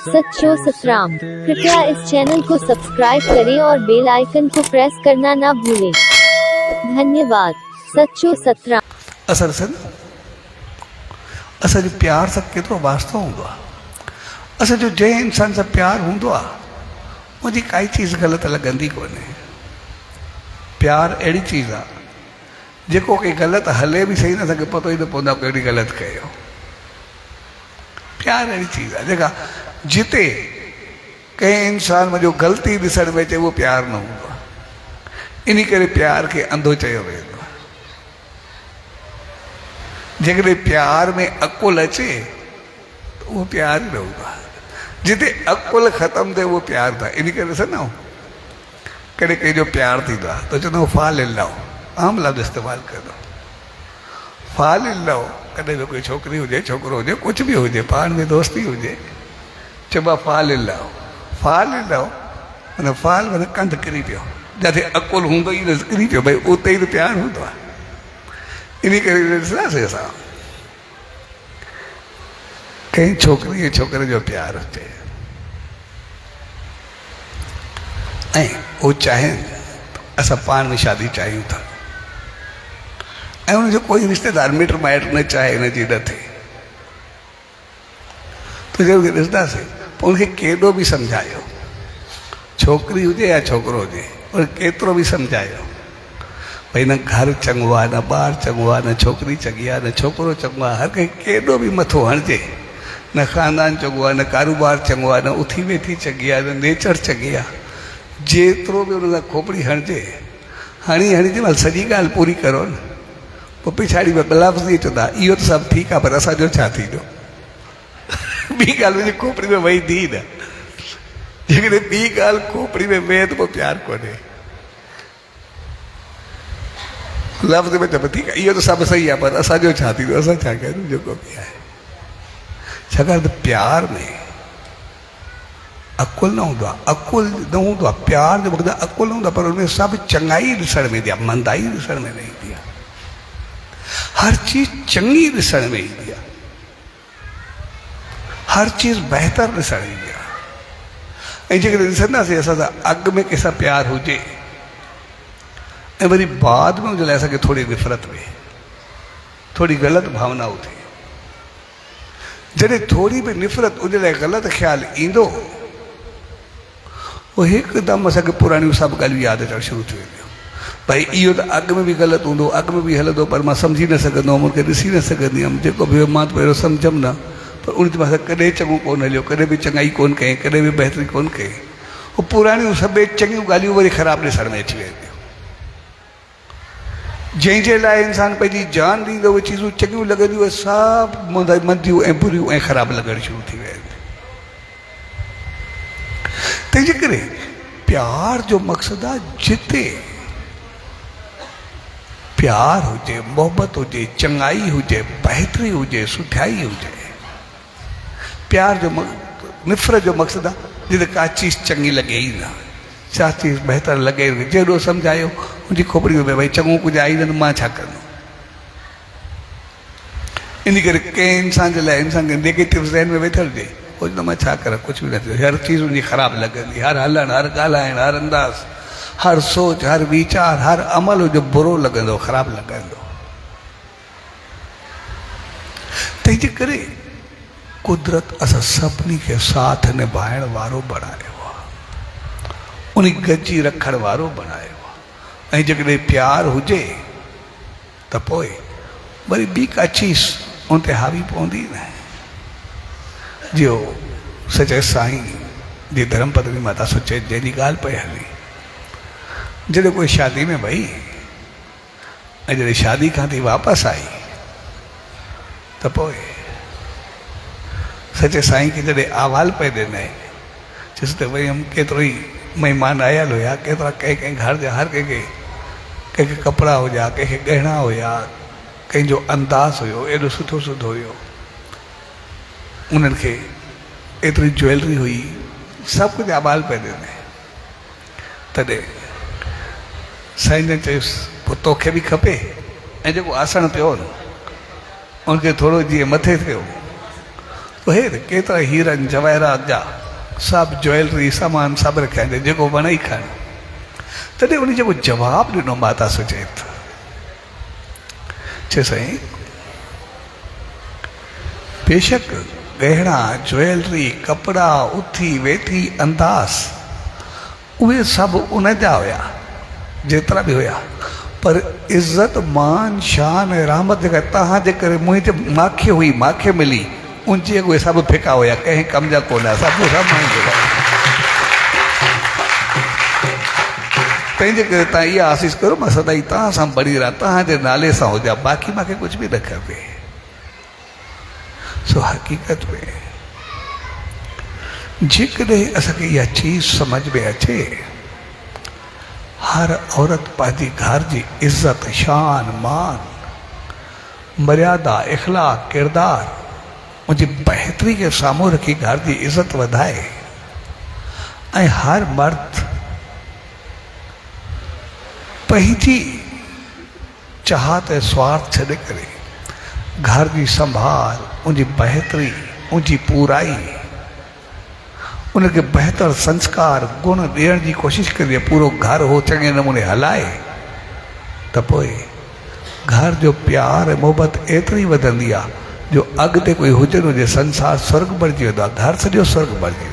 सच्चो सतराम। कृपया इस चैनल को सब्सक्राइब करें और बेल आइकन को प्रेस करना ना भूलें। धन्यवाद। सच्चो सतराम। असर से असां जो प्यार सां केतिरो वास्तो हूंदो आहे। असां जो जंहिं इंसान सां प्यार हूंदो आहे मुंहिंजी काई चीज़ ग़लति लॻंदी कोन्हे। प्यार अहिड़ी चीज़ आहे जेको के ग़लति हले बि सही न असांखे पतो ई न पवंदो आहे कहिड़ी ग़लति कयो। प्यार अहिड़ी चीज़ आहे जेका जिते कंहिं इंसान में जो ग़लती ॾिसण में अचे उहो प्यार न हूंदो आहे। इन करे प्यार खे अंधो चयो वेंदो आहे। जेकॾहिं प्यार में अकुल अचे त उहो प्यार ई न हूंदो आहे। जिते अकुल ख़तमु थिए उहो प्यार था। इन करे ॾिसंदा आहियूं कॾहिं कंहिंजो प्यार थींदो आहे त चवंदो फाल इलाओ, आम लफ़्ज़ इस्तेमालु कंदो। फाल इलाओ कॾहिं बि कोई छोकिरी हुजे छोकिरो हुजे कुझु बि हुजे पाण में दोस्ती हुजे चइबो फाल इलाओ। फाल इलाओ माना फाल माना कंधु किरी पियो, जिते अकुल हूंदो ई न किरी पियो, भई उते ई त प्यार हूंदो आहे। इन करे ॾिसंदासीं असां कंहिं छोकिरी ऐं छोकिरे जो प्यार हुजे ऐं उहो चाहिनि असां पाण में शादी चाहियूं था ऐं उनजो कोई रिश्तेदार मिट माइट न चाहे हिनजी न थिए त ज़रूरु ॾिसंदासीं पोइ उनखे केॾो बि सम्झायो, छोकिरी हुजे या छोकिरो हुजे, और केतिरो बि सम्झायो भई न घर चङो आहे न ॿार चङो आहे न छोकिरी चङी आहे न छोकिरो चङो आहे। हर कंहिं केॾो बि मथो हणिजे, न ख़ानदान चङो आहे न कारोबार चङो आहे न उथी वेठी चङी आहे न नेचर चङी आहे, जेतिरो बि उन सां खोपड़ी हणिजे हणी हणी महिल सॼी ॻाल्हि पूरी करो न। पोइ पिछाड़ी में लफ़्ज़ ई चवंदा इहो त सभु ठीकु आहे पर असांजो छा थींदो। ॿी ॻाल्हि मुंहिंजी खोपड़ी में वेंदी न। जेकॾहिं ॿी ॻाल्हि खोपड़ी में वेहे त पोइ प्यारु कोन्हे। लफ़्ज़ में चइबो ठीकु आहे इहो त सभु सही आहे पर असांजो छा थींदो, असां छा कयूं जेको बि आहे। छाकाणि त प्यार में अकुल न हूंदो आहे, अकुल न हूंदो आहे। प्यार जो मक़सदु अकुल न हूंदो आहे पर हुनमें सभु चङाई ॾिसण में ईंदी आहे, मंदाई ॾिसण में न ईंदी आहे। हर चीज़ चङी ॾिसण में ईंदी आहे, हर चीज़ बहितर ॾिसण ईंदी आहे। ऐं जेकॾहिं ॾिसंदासीं असां सां अॻु में कंहिंसां प्यार हुजे ऐं वरी बाद में हुनजे लाइ असांखे थोरी नफ़रत में थोरी ग़लति भावनाऊं थिए, जॾहिं थोरी बि नफ़रत उनजे लाइ ग़लति ख़्यालु ईंदो उहो हिकदमि असांखे पुराणियूं सभु ॻाल्हियूं यादि अचणु शुरू थी वेंदियूं। भई इहो त अॻु में बि ग़लति हूंदो, अॻु में बि हलंदो पर मां सम्झी न सघंदो हुअमि, उनखे ॾिसी न सघंदी हुअमि, जेको बि मां त पहिरियों सम्झमि न पर उन ते मां कॾहिं चङो कोन हलियो, कॾहिं बि चङाई कोन कई, कॾहिं बि बहितरी कोन कई। उहे पुराणियूं सभु चङियूं ॻाल्हियूं वरी ख़राबु ॾिसण में अची वेंदियूं। जंहिंजे लाइ इंसानु पंहिंजी जान ॾींदो उहे चीज़ूं चङियूं लॻंदियूं सभु मंदियूं ऐं बुरियूं ऐं ख़राबु लॻणु शुरू थी वेंदियूं। तंहिंजे करे प्यार जो मक़सदु आहे जिते प्यार हुजे, मोहबत हुजे, चङाई हुजे, बहितरी हुजे, सुठाई हुजे। प्यार जो नफ़रत जो मक़सदु आहे जिते का चीज़ चङी लॻे ई न, छा चीज़ बहितर लॻे। जहिड़ो सम्झायो मुंहिंजी खोपड़ी में भई चङो कुझु आई न मां छा कंदो। इन करे कंहिं इंसान जे लाइ इंसान खे नेगेटिव ज़हन में वेठल हुजे कुझु न मां छा करां, कुझु बि न थियो। हर चीज़ उनजी ख़राबु लॻंदी, हर हलणु, हर ॻाल्हाइणु, हर अंदाज़, हर सोच, हर वीचार, हर अमल जो बुरो लॻंदो, ख़राबु लॻंदो। तंहिंजे करे कुदरत असां सभिनी खे साथ निभाइण वारो बणायो आहे, उन गजी रखण वारो बणायो आहे। ऐं जेकॾहिं प्यार हुजे त पोइ वरी ॿी का चीज़ उन ते हावी पवंदी न। जो सचे साईं जी धर्मपत्नी माता सुचे जंहिंजी ॻाल्हि पई हली, जॾहिं कोई शादी में वई ऐं जॾहिं शादी खां थी वापसि आई त पोइ सचे साईं खे जॾहिं अहवाल पए ॾिनई चयसि त भई केतिरो ई महिमान आयल हुया, केतिरा कंहिं कंहिं घर जा हर कंहिंखे कपिड़ा हुया, कंहिंखे गहना हुया, कंहिंजो अंदाज़ हुयो एॾो सुठो सुठो हुयो, उन्हनि खे एतिरी ज्वैलरी हुई, सभु कुझु अहवाल पए ॾिनई। तॾहिं साईं जन चयुसि पोइ तोखे बि खपे। ऐं जेको आसण पियो न उनखे थोरो जीअं मथे थियो तो हे केतिरा हीरन जवाहरात जा सभु ज्वेलरी सामान सभु रखिया आहिनि जेको वणे खण। तॾहिं उन जेको जवाबु ॾिनो माता सुचेत चए साईं बेशक गहना ज्वेलरी कपिड़ा उथी वेठी अंदाज़ उहे सभु उन जा हुया जेतिरा बि हुया, पर इज़त मान शान ऐं रहमत जेका तव्हां जे करे मुंहिंजे मूंखे हुई मूंखे मिली उनजे उहे सभु फिका हुया, कंहिं कम जा कोन हुया, सभु तंहिंजे करे तव्हां इहा आसीस करो मां सदाई तव्हां सां बणी रहां, तव्हांजे नाले सां हुजां, बाक़ी मूंखे कुझु बि न खपे। सो हक़ीक़त में जेकॾहिं असांखे इहा चीज़ सम्झ में अचे, हर औरत पंहिंजी घर जी इज़त शान मान मर्यादा इख़लाक़ किरदार उनजी बहितरी खे साम्हूं रखी घर जी इज़त वधाए, ऐं हर मर्द पंहिंजी चाहत ऐं स्वार्थ छॾे करे घर जी संभाल उनजी बहितरी उनजी पूराई उनखे बहितर संस्कार गुण ॾियण जी कोशिशि करे पूरो घर हो चङे नमूने हलाए, त पोइ घर जो प्यार ऐं मोहबत एतिरी वधंदी आहे जो अॻिते कोई हुजनि हुजे संसार स्वर्ग बणिजी वेंदो आहे, घर सॼो स्वर्ग बणिजी वेंदो आहे।